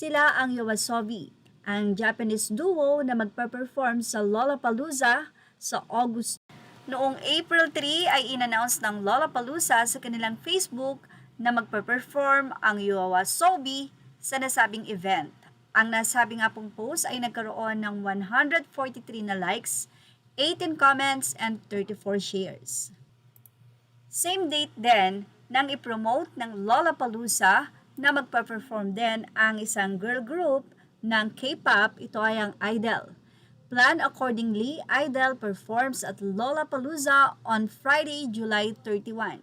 Sila ang YOASOBI, ang Japanese duo na magpa-perform sa Lollapalooza sa August. Noong April 3 ay in-announce ng Lollapalooza sa kanilang Facebook na magpa-perform ang YOASOBI sa nasabing event. Ang nasabi nga pong post ay nagkaroon ng 143 na likes, 18 comments, and 34 shares. Same date din nang ipromote ng Lollapalooza na magpa-perform din ang isang girl group ng K-pop, ito ay ang Idol. Planned accordingly, Idol performs at Lollapalooza on Friday, July 31.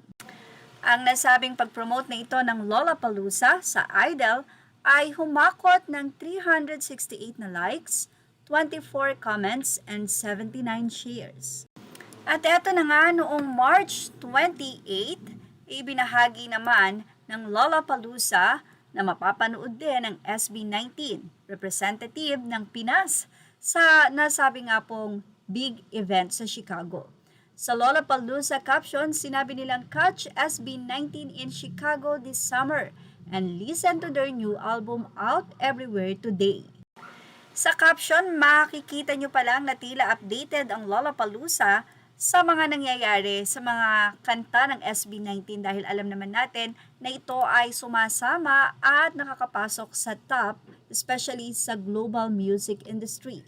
Ang nasabing pag-promote na ito ng Lollapalooza sa Idol ay humakot ng 368 na likes, 24 comments, and 79 shares. At eto na nga, noong March 28, ibinahagi naman ng Lollapalooza na mapapanood din ng SB19, representative ng Pinas, sa nasabi nga pong big event sa Chicago. Sa Lollapalooza caption, sinabi nilang catch SB19 in Chicago this summer and listen to their new album out everywhere today. Sa caption, makikita nyo palang na tila updated ang Lollapalooza sa mga nangyayari sa mga kanta ng SB19 dahil alam naman natin na ito ay sumasama at nakakapasok sa top, especially sa global music industry.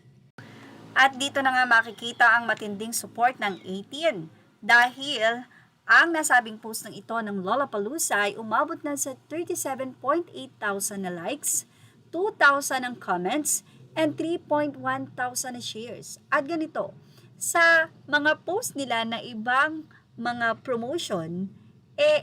At dito na nga makikita ang matinding support ng 18 dahil ang nasabing post ng ito ng Lollapalooza ay umabot na sa 37.8 thousand na likes, 2,000 ang comments, and 3.1 thousand na shares. At ganito, sa mga post nila na ibang mga promotion,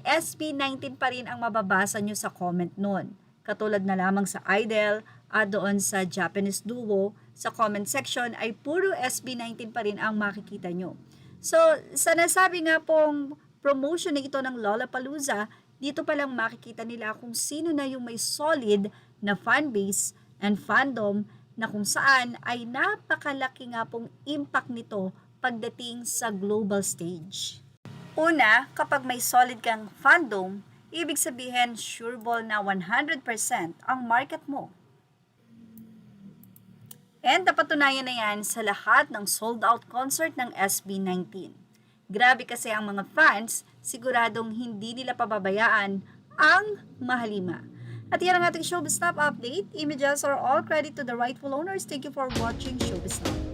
SB19 pa rin ang mababasa nyo sa comment nun. Katulad na lamang sa Idol at doon sa Japanese duo, sa comment section ay puro SB19 pa rin ang makikita nyo. So, sa nasabi nga pong promotion na ito ng Lollapalooza, dito pa lang makikita nila kung sino na yung may solid na fanbase and fandom na kung saan ay napakalaki nga pong impact nito pagdating sa global stage. Una, kapag may solid kang fandom, ibig sabihin sureball na 100% ang market mo. And napatunayan na yan sa lahat ng sold-out concert ng SB19. Grabe kasi ang mga fans, siguradong hindi nila pababayaan ang mahalima. At yan ang ating Showbiz Stop update. Images are all credit to the rightful owners. Thank you for watching Showbiz Stop.